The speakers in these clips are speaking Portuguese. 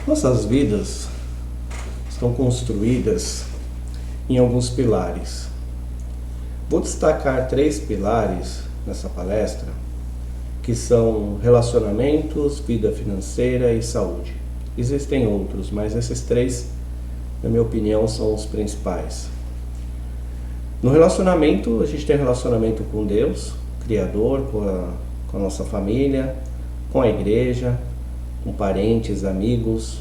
Nossas vidas estão construídas em alguns pilares. Vou destacar 3 pilares nessa palestra, que são relacionamentos, vida financeira e saúde. Existem outros, mas esses 3, na minha opinião, são os principais. No relacionamento, a gente tem relacionamento com Deus, Criador, com a nossa família, com a igreja, com parentes, amigos,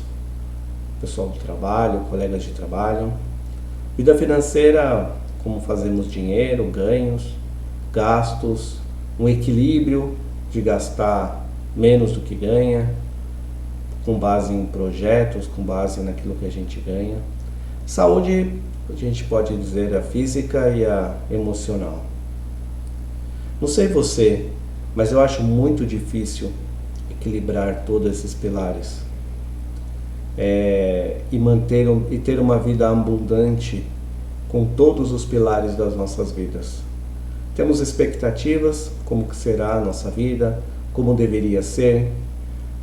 pessoal do trabalho, colegas de trabalho. Vida financeira, como fazemos dinheiro, ganhos, gastos, um equilíbrio de gastar menos do que ganha, com base em projetos, com base naquilo que a gente ganha. Saúde, a gente pode dizer a física e a emocional. Não sei você, mas eu acho muito difícil equilibrar todos esses pilares e ter uma vida abundante com todos os pilares das nossas vidas. Temos expectativas, como que será a nossa vida, como deveria ser.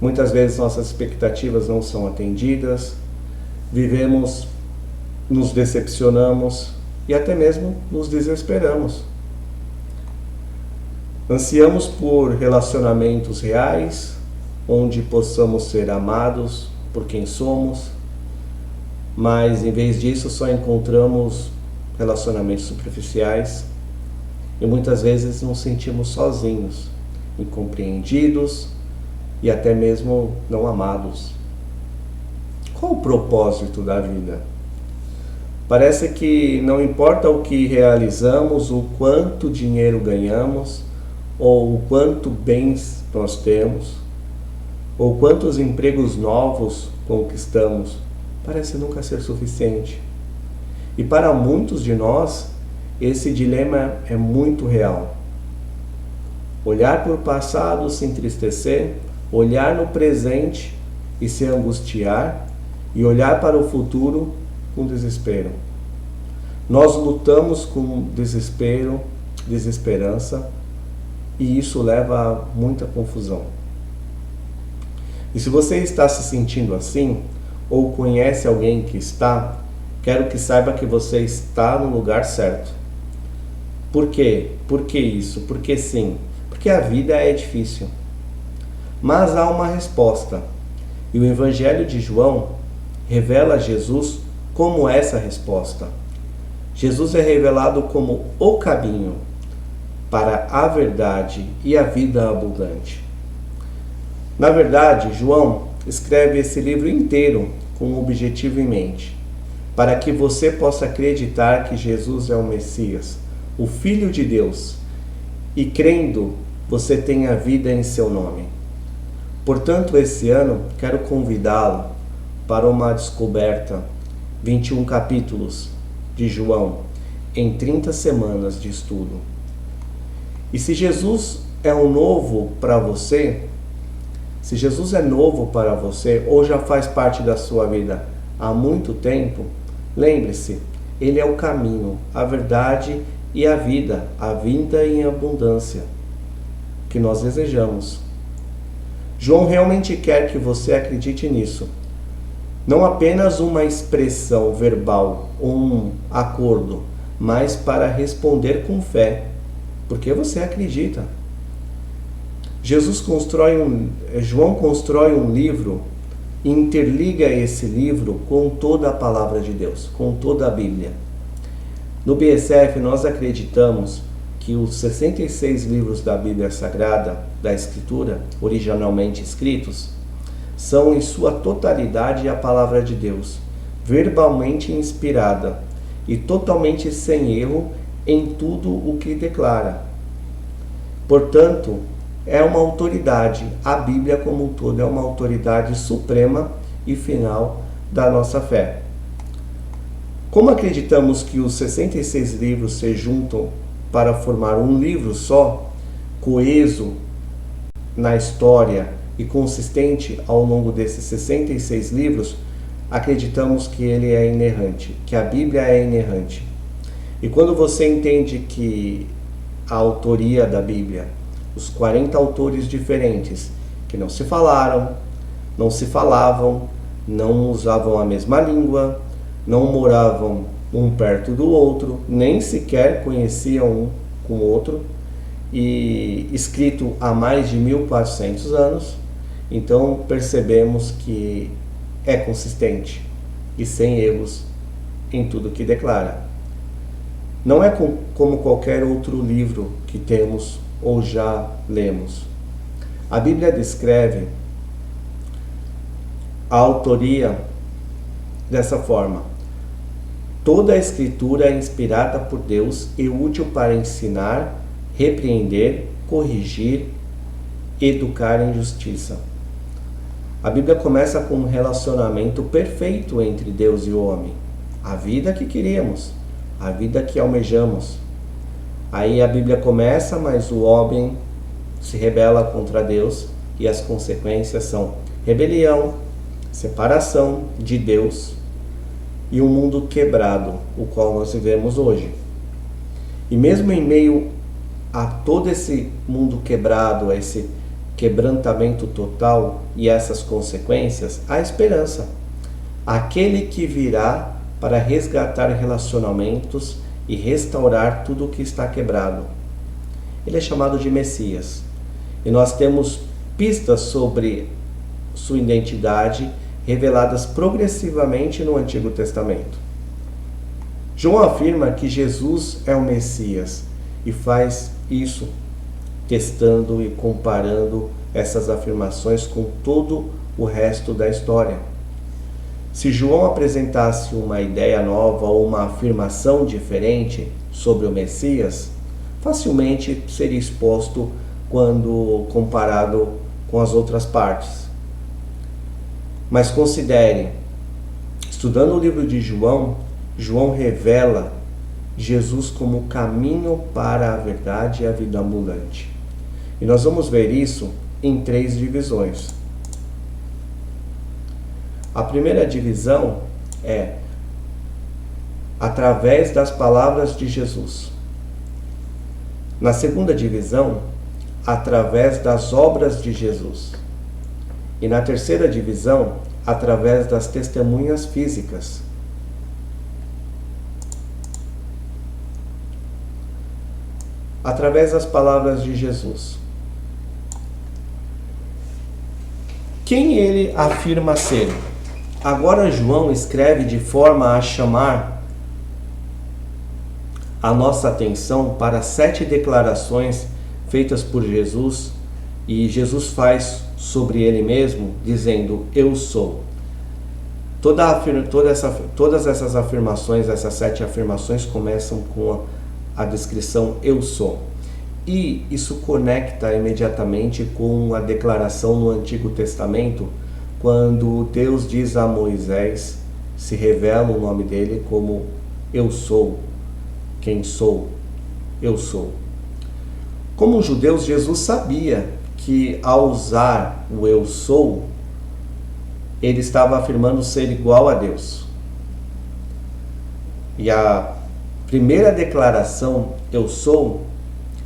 Muitas vezes nossas expectativas não são atendidas, vivemos, nos decepcionamos e até mesmo nos desesperamos. Ansiamos por relacionamentos reais, onde possamos ser amados por quem somos, mas em vez disso só encontramos relacionamentos superficiais e muitas vezes nos sentimos sozinhos, incompreendidos e até mesmo não amados. Qual o propósito da vida? Parece que não importa o que realizamos, o quanto dinheiro ganhamos, ou o quanto bens nós temos, ou quantos empregos novos conquistamos, parece nunca ser suficiente. E para muitos de nós, esse dilema é muito real. Olhar para o passado, se entristecer, olhar no presente e se angustiar, e olhar para o futuro com desespero. Nós lutamos com desespero, desesperança, e isso leva a muita confusão. E se você está se sentindo assim, ou conhece alguém que está, quero que saiba que você está no lugar certo. Por quê? Por que isso? Porque sim, porque a vida é difícil. Mas há uma resposta, e o Evangelho de João revela Jesus como essa resposta. Jesus é revelado como o caminho para a verdade e a vida abundante. Na verdade, João escreve esse livro inteiro com um objetivo em mente, para que você possa acreditar que Jesus é o Messias, o Filho de Deus, e crendo, você tenha vida em seu nome. Portanto, esse ano, quero convidá-lo para uma descoberta, 21 capítulos de João, em 30 semanas de estudo. E se Jesus é um novo para você, se Jesus é novo para você ou já faz parte da sua vida há muito tempo, lembre-se, Ele é o caminho, a verdade e a vida em abundância que nós desejamos. João realmente quer que você acredite nisso. Não apenas uma expressão verbal ou um acordo, mas para responder com fé, porque você acredita. João constrói um livro e interliga esse livro com toda a palavra de Deus, com toda a Bíblia. No BSF nós acreditamos que os 66 livros da Bíblia Sagrada, da Escritura, originalmente escritos, são em sua totalidade a palavra de Deus, verbalmente inspirada e totalmente sem erro em tudo o que declara. Portanto, é uma autoridade, a Bíblia como um todo é uma autoridade suprema e final da nossa fé. Como acreditamos que os 66 livros se juntam para formar um livro só, coeso na história e consistente ao longo desses 66 livros, acreditamos que ele é inerrante, que a Bíblia é inerrante. E quando você entende que a autoria da Bíblia, os 40 autores diferentes que não se falaram, não se falavam, não usavam a mesma língua, não moravam um perto do outro, nem sequer conheciam um com o outro, e escrito há mais de 1400 anos, então percebemos que é consistente e sem erros em tudo que declara. Não é como qualquer outro livro que temos ou já lemos. A Bíblia descreve a autoria dessa forma: toda a Escritura é inspirada por Deus e útil para ensinar, repreender, corrigir, educar em justiça. A Bíblia começa com um relacionamento perfeito entre Deus e o homem. A vida que queríamos, a vida que almejamos. Aí a Bíblia começa, mas o homem se rebela contra Deus e as consequências são rebelião, separação de Deus e um mundo quebrado, o qual nós vivemos hoje. E mesmo em meio a todo esse mundo quebrado, a esse quebrantamento total e essas consequências, há esperança. Aquele que virá para resgatar relacionamentos e restaurar tudo o que está quebrado. Ele é chamado de Messias. E nós temos pistas sobre sua identidade reveladas progressivamente no Antigo Testamento. João afirma que Jesus é o Messias e faz isso testando e comparando essas afirmações com todo o resto da história. Se João apresentasse uma ideia nova ou uma afirmação diferente sobre o Messias, facilmente seria exposto quando comparado com as outras partes. Mas considere, estudando o livro de João, João revela Jesus como o caminho para a verdade e a vida ambulante. E nós vamos ver isso em 3 divisões. A primeira divisão é através das palavras de Jesus. Na segunda divisão, através das obras de Jesus. E na terceira divisão, através das testemunhas físicas. Através das palavras de Jesus. Quem ele afirma ser? Agora João escreve de forma a chamar a nossa atenção para 7 declarações feitas por Jesus, e Jesus faz sobre ele mesmo, dizendo: eu sou. Todas essas afirmações, essas 7 afirmações começam com a descrição eu sou. E isso conecta imediatamente com a declaração no Antigo Testamento, quando Deus diz a Moisés, se revela o nome dele como eu sou, quem sou, eu sou. Como judeus, Jesus sabia que ao usar o eu sou, ele estava afirmando ser igual a Deus. E a primeira declaração, eu sou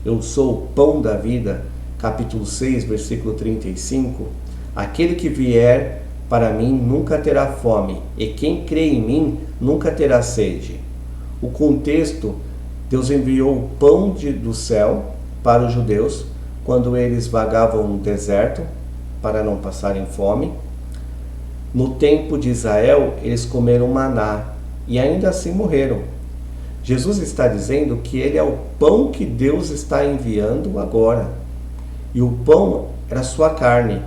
o pão da vida, capítulo 6, versículo 35, aquele que vier para mim nunca terá fome, e quem crê em mim nunca terá sede. O contexto, Deus enviou o pão do céu para os judeus, quando eles vagavam no deserto, para não passarem fome. No tempo de Israel, eles comeram maná, e ainda assim morreram. Jesus está dizendo que ele é o pão que Deus está enviando agora. E o pão era sua carne,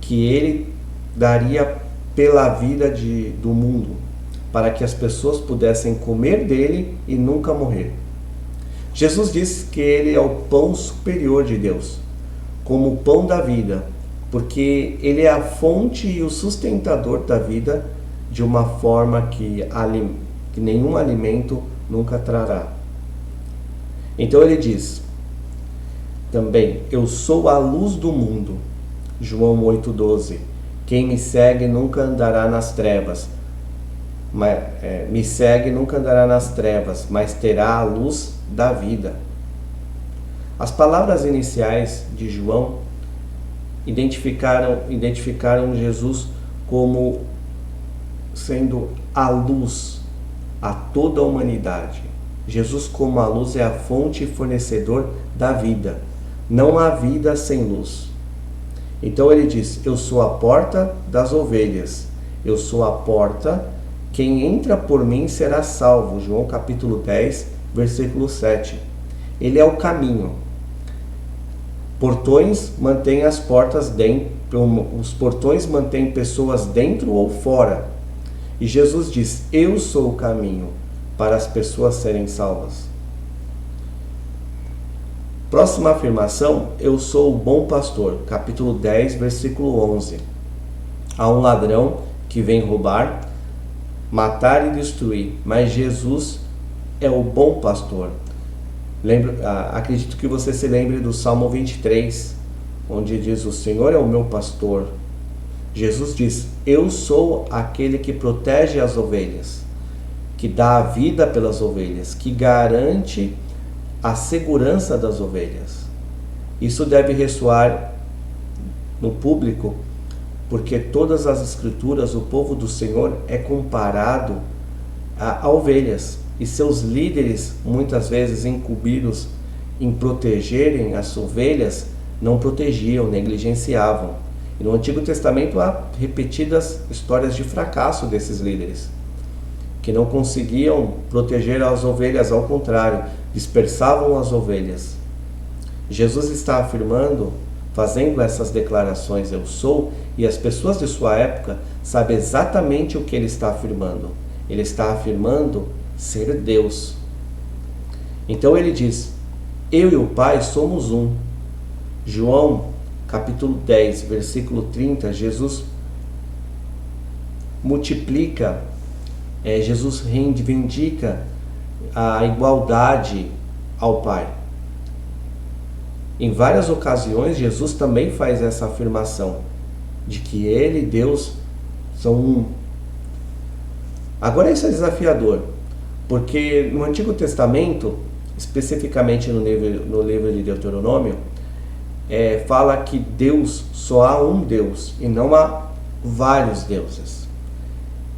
que ele daria pela vida do mundo, para que as pessoas pudessem comer dele e nunca morrer. Jesus disse que ele é o pão superior de Deus, como o pão da vida, porque ele é a fonte e o sustentador da vida de uma forma que nenhum alimento nunca trará. Então ele diz também: eu sou a luz do mundo. João 8,12. Quem me segue nunca andará nas trevas. Me segue nunca andará nas trevas, mas terá a luz da vida. As palavras iniciais de João identificaram Jesus como sendo a luz a toda a humanidade. Jesus, como a luz, é a fonte e fornecedor da vida. Não há vida sem luz. Então ele diz: eu sou a porta das ovelhas. Eu sou a porta, quem entra por mim será salvo. João capítulo 10, versículo 7. Ele é o caminho. Portões mantêm as portas dentro, os portões mantêm pessoas dentro ou fora. E Jesus diz: eu sou o caminho para as pessoas serem salvas. Próxima afirmação: eu sou o bom pastor. Capítulo 10, versículo 11. Há um ladrão que vem roubar, matar e destruir, mas Jesus é o bom pastor. Acredito que você se lembre do Salmo 23, onde diz: o Senhor é o meu pastor. Jesus diz: eu sou aquele que protege as ovelhas, que dá a vida pelas ovelhas, que garante a segurança das ovelhas. Isso deve ressoar no público, porque todas as escrituras, o povo do Senhor é comparado a ovelhas, e seus líderes, muitas vezes incumbidos em protegerem as ovelhas, não protegiam, negligenciavam. E no Antigo Testamento há repetidas histórias de fracasso desses líderes, que não conseguiam proteger as ovelhas, ao contrário, dispersavam as ovelhas. Jesus está afirmando, fazendo essas declarações: eu sou, e as pessoas de sua época sabem exatamente o que ele está afirmando. Ele está afirmando ser Deus. Então ele diz: eu e o Pai somos um. João capítulo 10, versículo 30, Jesus multiplica, Jesus reivindica a igualdade ao Pai. Em várias ocasiões, Jesus também faz essa afirmação de que Ele e Deus são um. Agora isso é desafiador, porque no Antigo Testamento, especificamente no livro de Deuteronômio, fala que Deus, só há um Deus e não há vários deuses.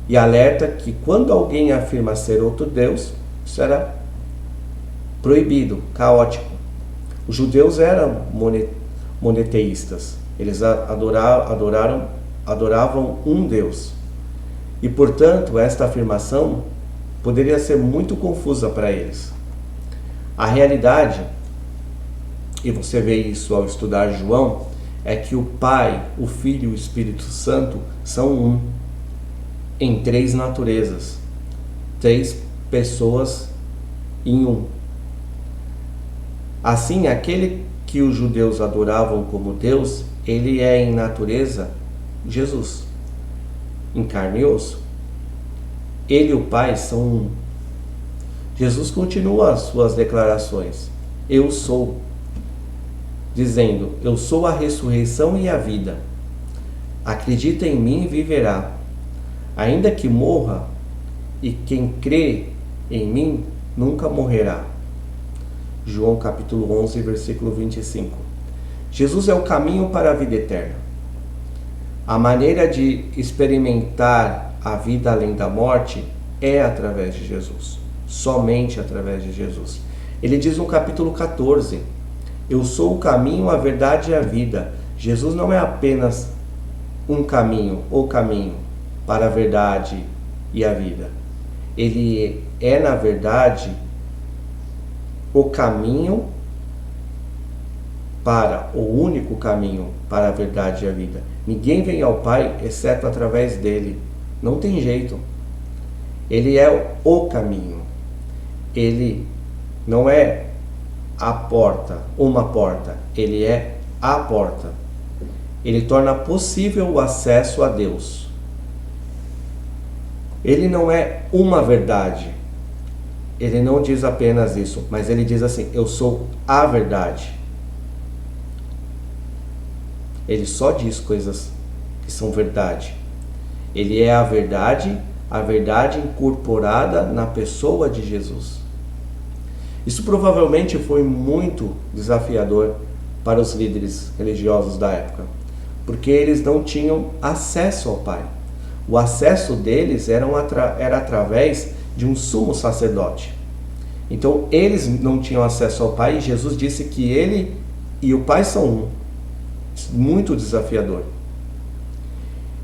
E alerta que quando alguém afirma ser outro Deus, isso era proibido, caótico. Os judeus eram monoteístas. Eles adoravam um Deus. E, portanto, esta afirmação poderia ser muito confusa para eles. A realidade, e você vê isso ao estudar João, é que o Pai, o Filho e o Espírito Santo são um, em três naturezas, três pessoas em um. Assim, aquele que os judeus adoravam como Deus, ele é em natureza Jesus, em carne e osso. Ele e o Pai são um. Jesus continua as suas declarações: eu sou, dizendo: eu sou a ressurreição e a vida. Acredita em mim e viverá, ainda que morra, e quem crê em mim nunca morrerá. João capítulo 11, versículo 25. Jesus é o caminho para a vida eterna. A maneira de experimentar a vida além da morte é através de Jesus, somente através de Jesus. Ele diz no capítulo 14: eu sou o caminho, a verdade e a vida. Jesus não é apenas um caminho, o caminho para a verdade e a vida. Ele é, na verdade, o caminho para, o único caminho para a verdade e a vida. Ninguém vem ao Pai exceto através dele. Não tem jeito. Ele é o caminho. Ele não é a porta, uma porta. Ele é a porta. Ele torna possível o acesso a Deus. Ele não é uma verdade. Ele não diz apenas isso, mas ele diz assim: eu sou a verdade. Ele só diz coisas que são verdade. Ele é a verdade incorporada na pessoa de Jesus. Isso provavelmente foi muito desafiador para os líderes religiosos da época, porque eles não tinham acesso ao Pai. O acesso deles era através de um sumo sacerdote. Então eles não tinham acesso ao Pai, e Jesus disse que ele e o Pai são um. Muito desafiador.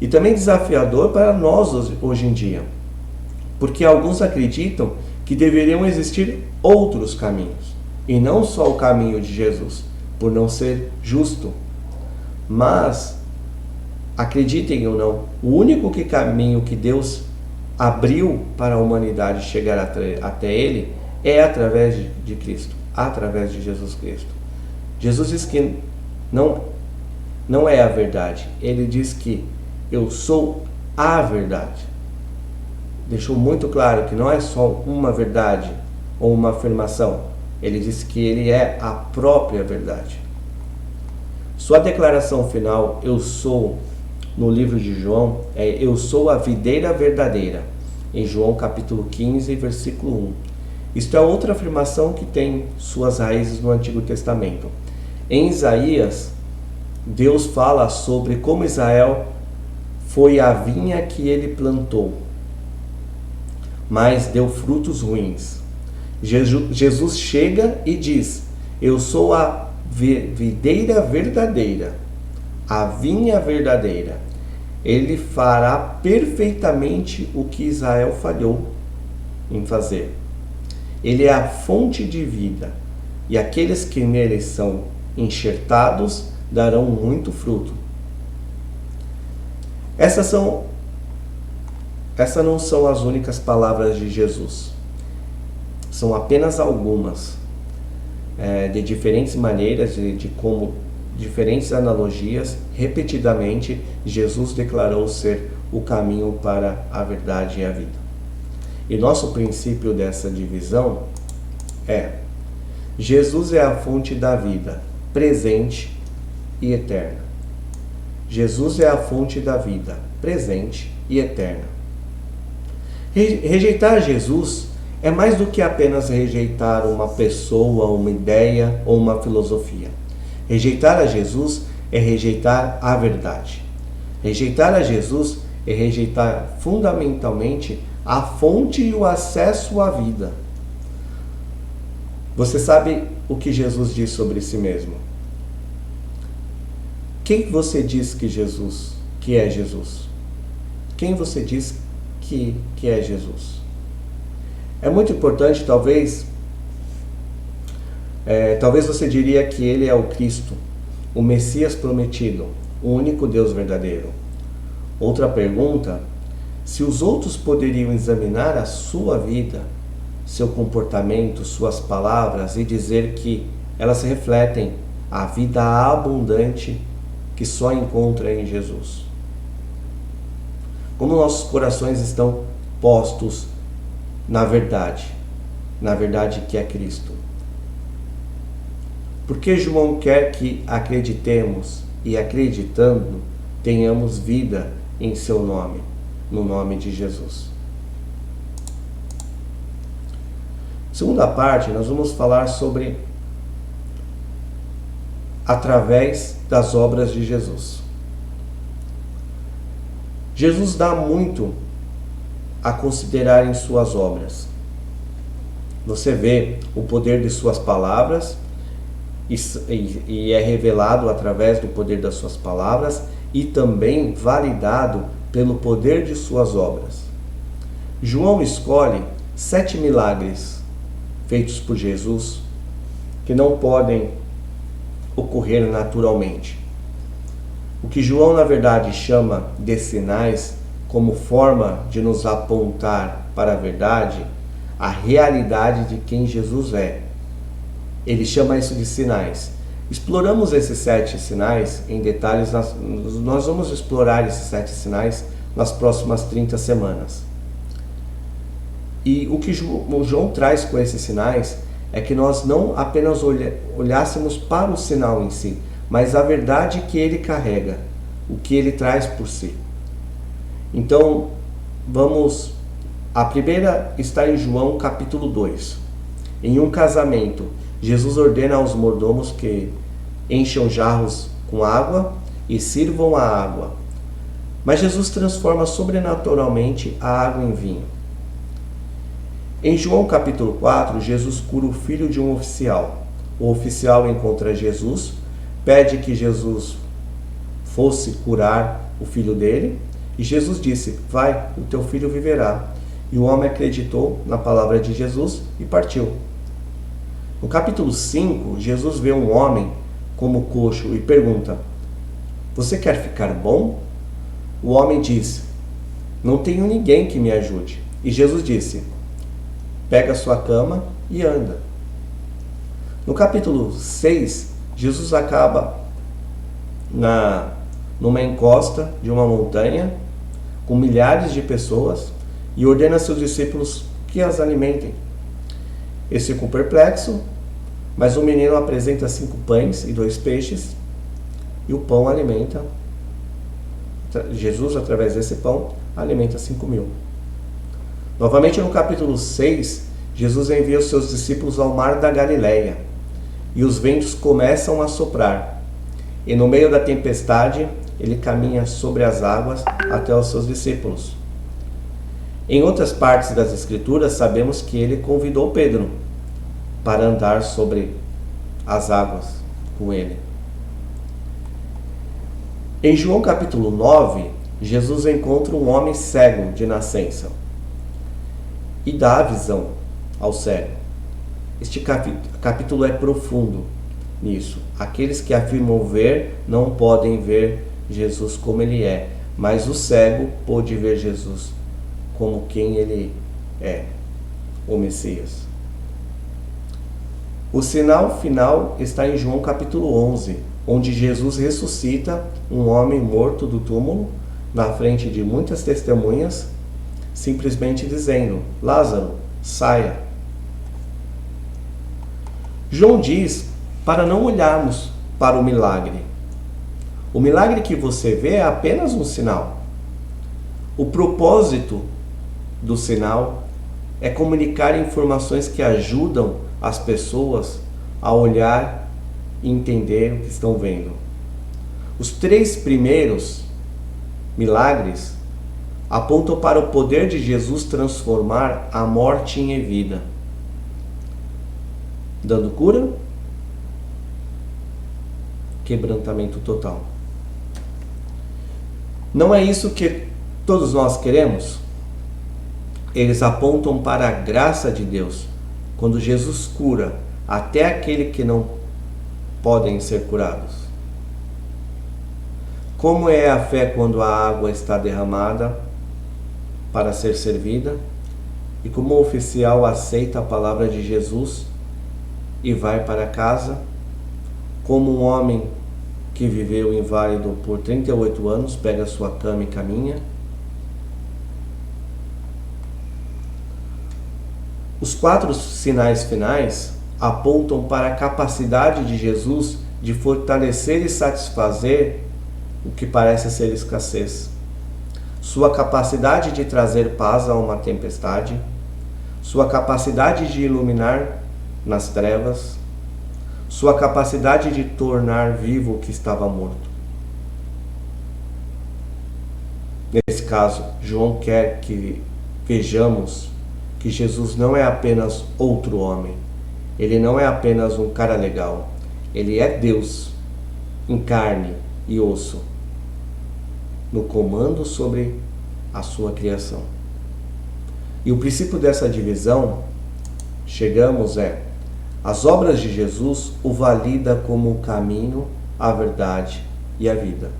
E também desafiador para nós hoje em dia, porque alguns acreditam que deveriam existir outros caminhos, e não só o caminho de Jesus, por não ser justo. Mas, acreditem ou não, o único caminho que Deus abriu para a humanidade chegar até Ele é através de Cristo, através de Jesus Cristo. Jesus diz que não é a verdade, Ele diz que eu sou a verdade. Deixou muito claro que não é só uma verdade ou uma afirmação. Ele disse que Ele é a própria verdade. Sua declaração final, eu sou, no livro de João, eu sou a videira verdadeira, em João capítulo 15, versículo 1. Isto é outra afirmação que tem suas raízes no Antigo Testamento. Em Isaías, Deus fala sobre como Israel foi a vinha que ele plantou, mas deu frutos ruins. Jesus chega e diz, eu sou a videira verdadeira, a vinha verdadeira. Ele fará perfeitamente o que Israel falhou em fazer. Ele é a fonte de vida, e aqueles que nele são enxertados darão muito fruto. Essas não são as únicas palavras de Jesus. São apenas algumas, de diferentes maneiras, de como diferentes analogias, repetidamente, Jesus declarou ser o caminho para a verdade e a vida. E nosso princípio dessa divisão é: Jesus é a fonte da vida, presente e eterna. Jesus é a fonte da vida, presente e eterna. Rejeitar Jesus é mais do que apenas rejeitar uma pessoa, uma ideia ou uma filosofia. Rejeitar a Jesus é rejeitar a verdade. Rejeitar a Jesus é rejeitar fundamentalmente a fonte e o acesso à vida. Você sabe o que Jesus diz sobre si mesmo? Quem você diz que é Jesus? Quem você diz que é Jesus? É muito importante, talvez você diria que ele é o Cristo, o Messias prometido, o único Deus verdadeiro. Outra pergunta: se os outros poderiam examinar a sua vida, seu comportamento, suas palavras e dizer que elas refletem a vida abundante que só encontra em Jesus. Como nossos corações estão postos na verdade que é Cristo. Porque João quer que acreditemos e, acreditando, tenhamos vida em seu nome, no nome de Jesus. Segunda parte, nós vamos falar sobre através das obras de Jesus. Jesus dá muito a considerar em suas obras. Você vê o poder de suas palavras e é revelado através do poder das suas palavras e também validado pelo poder de suas obras. João escolhe 7 milagres feitos por Jesus que não podem ocorrer naturalmente. O que João, na verdade, chama de sinais como forma de nos apontar para a verdade, a realidade de quem Jesus é. Ele chama isso de sinais. Exploramos esses 7 sinais em detalhes, nós vamos explorar esses 7 sinais nas próximas 30 semanas. E o que o João traz com esses sinais é que nós não apenas olhássemos para o sinal em si, mas a verdade que ele carrega, o que ele traz por si. Então, a primeira está em João capítulo 2. Em um casamento, Jesus ordena aos mordomos que encham jarros com água e sirvam a água. Mas Jesus transforma sobrenaturalmente a água em vinho. Em João capítulo 4, Jesus cura o filho de um oficial. O oficial encontra Jesus, pede que Jesus fosse curar o filho dele, e Jesus disse: vai, o teu filho viverá. E o homem acreditou na palavra de Jesus e partiu. No capítulo 5, Jesus vê um homem como coxo e pergunta: você quer ficar bom? O homem disse: não tenho ninguém que me ajude. E Jesus disse: pega a sua cama e anda. No capítulo 6, Jesus acaba numa encosta de uma montanha com milhares de pessoas e ordena a seus discípulos que as alimentem. Eles ficam perplexos, mas o menino apresenta 5 pães e 2 peixes e o pão alimenta. Jesus, através desse pão, alimenta 5.000. Novamente no capítulo 6, Jesus envia os seus discípulos ao mar da Galileia e os ventos começam a soprar. E no meio da tempestade, ele caminha sobre as águas até os seus discípulos. Em outras partes das Escrituras, sabemos que ele convidou Pedro para andar sobre as águas com ele. Em João capítulo 9, Jesus encontra um homem cego de nascença e dá a visão ao cego. Este capítulo é profundo nisso. Aqueles que afirmam ver não podem ver Jesus como ele é, mas o cego pôde ver Jesus como quem ele é, o Messias. O sinal final está em João capítulo 11, onde Jesus ressuscita um homem morto do túmulo na frente de muitas testemunhas, simplesmente dizendo: Lázaro, saia. João diz para não olharmos para o milagre. O milagre que você vê é apenas um sinal. O propósito do sinal é comunicar informações que ajudam as pessoas a olhar e entender o que estão vendo. Os 3 primeiros milagres apontam para o poder de Jesus transformar a morte em vida, dando cura, quebrantamento total. Não é isso que todos nós queremos? Eles apontam para a graça de Deus, quando Jesus cura até aquele que não podem ser curados. Como é a fé quando a água está derramada para ser servida e como o oficial aceita a palavra de Jesus e vai para casa, como um homem que viveu inválido por 38 anos pega sua cama e caminha. Os 4 sinais finais apontam para a capacidade de Jesus de fortalecer e satisfazer o que parece ser escassez, sua capacidade de trazer paz a uma tempestade, sua capacidade de iluminar nas trevas, sua capacidade de tornar vivo o que estava morto. Nesse caso, João quer que vejamos que Jesus não é apenas outro homem, ele não é apenas um cara legal, ele é Deus em carne e osso, no comando sobre a sua criação. E o princípio dessa divisão, chegamos as obras de Jesus o valida como o caminho, a verdade e a vida.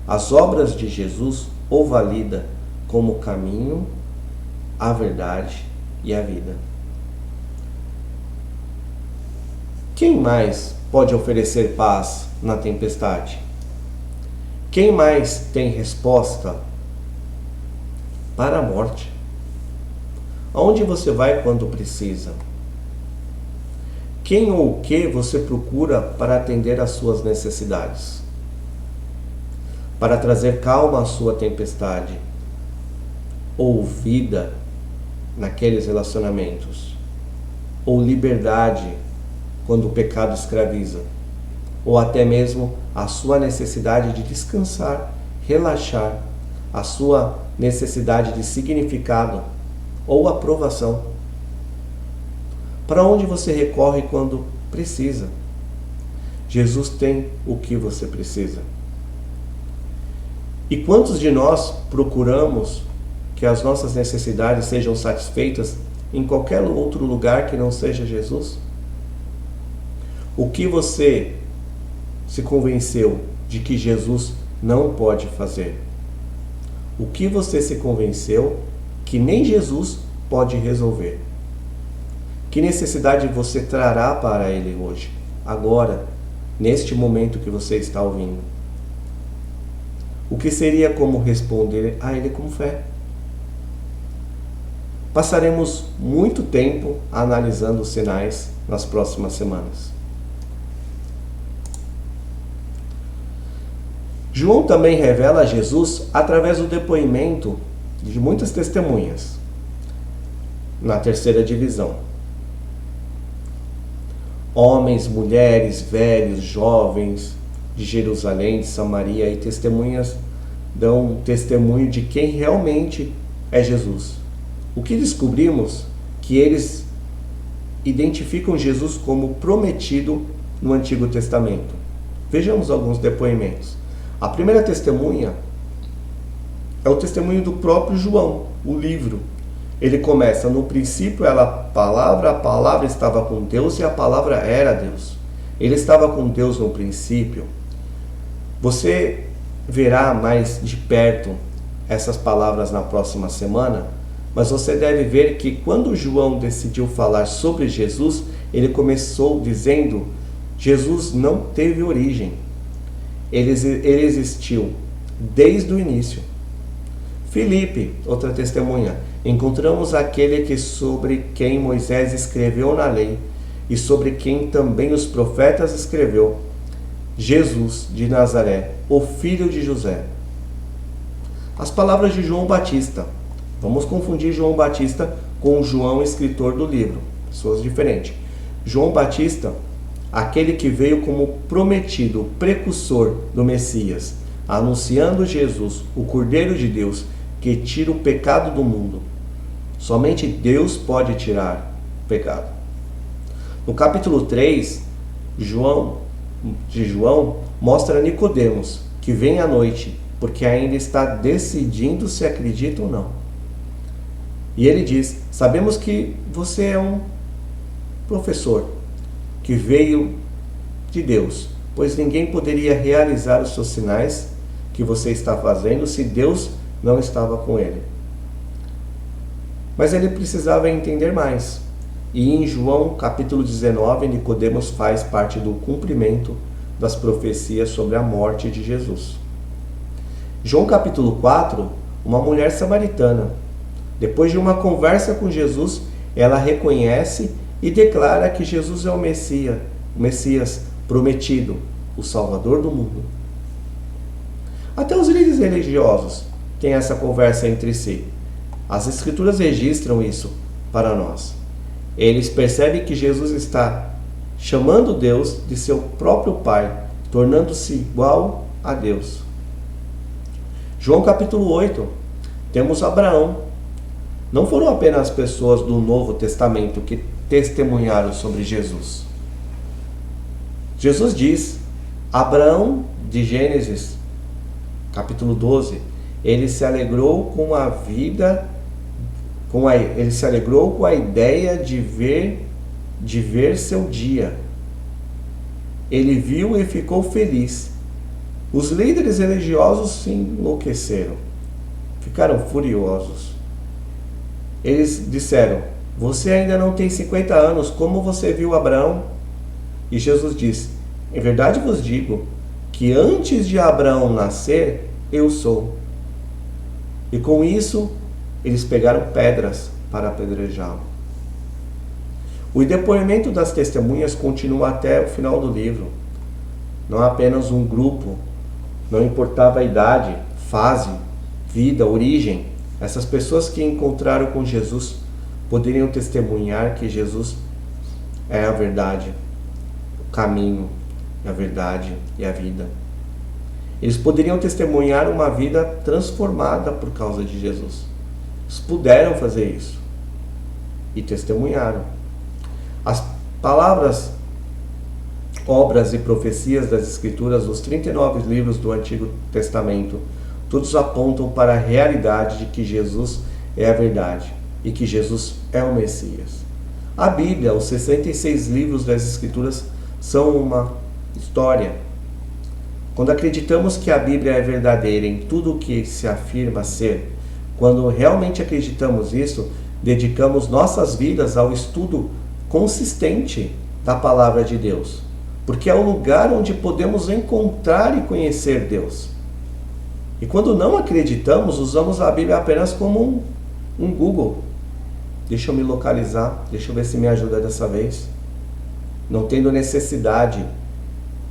As obras de Jesus o valida como o caminho, a verdade e a vida. Quem mais pode oferecer paz na tempestade? Quem mais tem resposta para a morte? Aonde você vai quando precisa? Quem ou o que você procura para atender às suas necessidades? Para trazer calma à sua tempestade? Ou vida naqueles relacionamentos? Ou liberdade quando o pecado escraviza? Ou até mesmo a sua necessidade de descansar, relaxar a sua necessidade de significado ou aprovação? Para onde você recorre quando precisa? Jesus tem o que você precisa. E quantos de nós procuramos que as nossas necessidades sejam satisfeitas em qualquer outro lugar que não seja Jesus? O que você se convenceu de que Jesus não pode fazer? O que você se convenceu que nem Jesus pode resolver? Que necessidade você trará para Ele hoje, agora, neste momento que você está ouvindo? O que seria como responder a Ele com fé? Passaremos muito tempo analisando os sinais nas próximas semanas. João também revela Jesus através do depoimento de muitas testemunhas, na terceira divisão. Homens, mulheres, velhos, jovens de Jerusalém, de Samaria e testemunhas dão testemunho de quem realmente é Jesus. O que descobrimos? Que eles identificam Jesus como prometido no Antigo Testamento. Vejamos alguns depoimentos. A primeira testemunha é o testemunho do próprio João, o livro. Ele começa: no princípio era a palavra estava com Deus e a palavra era Deus. Ele estava com Deus no princípio. Você verá mais de perto essas palavras na próxima semana, mas você deve ver que quando João decidiu falar sobre Jesus, ele começou dizendo: Jesus não teve origem. Ele existiu desde o início. Filipe, outra testemunha: encontramos aquele que sobre quem Moisés escreveu na lei e sobre quem também os profetas escreveu, Jesus de Nazaré, o filho de José. As palavras de João Batista. Vamos confundir João Batista com João, escritor do livro. Pessoas diferentes. João Batista, aquele que veio como prometido, o precursor do Messias, anunciando Jesus, o Cordeiro de Deus, que tira o pecado do mundo. Somente Deus pode tirar o pecado. No capítulo 3, João mostra Nicodemos, que vem à noite, porque ainda está decidindo se acredita ou não. E ele diz: sabemos que você é um professor que veio de Deus, pois ninguém poderia realizar os seus sinais que você está fazendo se Deus não estava com ele. Mas ele precisava entender mais. E em João capítulo 19, Nicodemos faz parte do cumprimento das profecias sobre a morte de Jesus. João capítulo 4, uma mulher samaritana, depois de uma conversa com Jesus, ela reconhece e declara que Jesus é o Messias prometido, o Salvador do mundo. Até os líderes religiosos têm essa conversa entre si. As Escrituras registram isso para nós. Eles percebem que Jesus está chamando Deus de seu próprio Pai, tornando-se igual a Deus. João capítulo 8, temos Abraão. Não foram apenas pessoas do Novo Testamento que testemunharam sobre Jesus. Jesus diz: Abraão, de Gênesis capítulo 12, ele se alegrou com a vida, ele se alegrou com a ideia de ver seu dia. Ele viu e ficou feliz. Os líderes religiosos se enlouqueceram, ficaram furiosos. Eles disseram: você ainda não tem 50 anos, como você viu Abraão? E Jesus disse: em verdade vos digo que antes de Abraão nascer, eu sou. E com isso, eles pegaram pedras para apedrejá-lo. O depoimento das testemunhas continua até o final do livro. Não apenas um grupo, não importava a idade, fase, vida, origem. Essas pessoas que encontraram com Jesus poderiam testemunhar que Jesus é a verdade, o caminho, a verdade e a vida. Eles poderiam testemunhar uma vida transformada por causa de Jesus. Eles puderam fazer isso e testemunharam. As palavras, obras e profecias das Escrituras, os 39 livros do Antigo Testamento, todos apontam para a realidade de que Jesus é a verdade e que Jesus é o Messias. A Bíblia, os 66 livros das Escrituras, são uma história. Quando acreditamos que a Bíblia é verdadeira em tudo o que se afirma ser, quando realmente acreditamos nisso, dedicamos nossas vidas ao estudo consistente da Palavra de Deus, porque é o lugar onde podemos encontrar e conhecer Deus. E quando não acreditamos, usamos a Bíblia apenas como um Google. Deixa eu me localizar, deixa eu ver se me ajuda dessa vez. Não tendo necessidade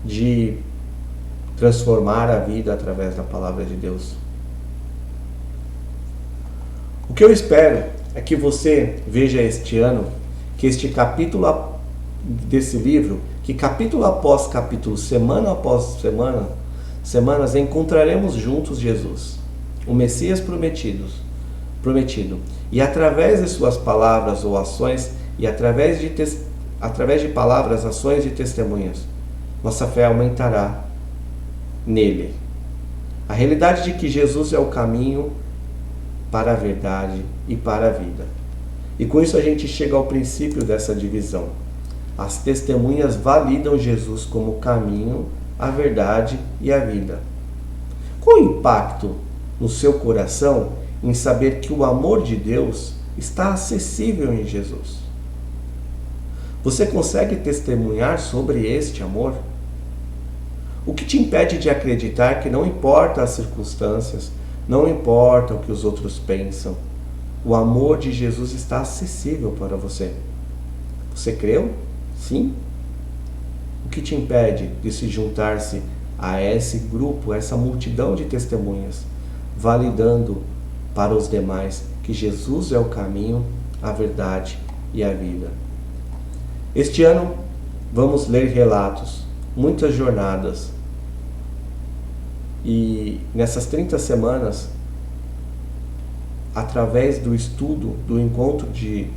de transformar a vida através da Palavra de Deus. O que eu espero é que você veja este ano que este capítulo desse livro, que capítulo após capítulo, semana após semana, semanas, encontraremos juntos Jesus, o Messias prometido. E através de suas palavras ou ações, e através de palavras, ações e testemunhas, nossa fé aumentará nele. A realidade de que Jesus é o caminho para a verdade e para a vida. E com isso a gente chega ao princípio dessa divisão. As testemunhas validam Jesus como o caminho, a verdade e a vida. Qual o impacto no seu coração em saber que o amor de Deus está acessível em Jesus? Você consegue testemunhar sobre este amor? O que te impede de acreditar que não importa as circunstâncias, não importa o que os outros pensam, o amor de Jesus está acessível para você? Você creu? Sim? O que te impede de se juntar-se a esse grupo, a essa multidão de testemunhas, validando para os demais que Jesus é o caminho, a verdade e a vida? Este ano vamos ler relatos, muitas jornadas, e nessas 30 semanas, através do estudo, do encontro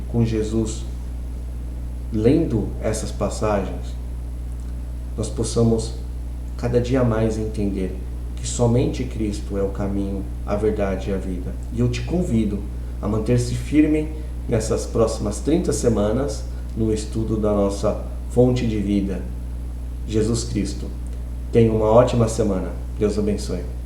com Jesus, lendo essas passagens, nós possamos cada dia mais entender que somente Cristo é o caminho, a verdade e a vida. E eu te convido a manter-se firme nessas próximas 30 semanas no estudo da nossa fonte de vida, Jesus Cristo. Tenha uma ótima semana. Deus abençoe.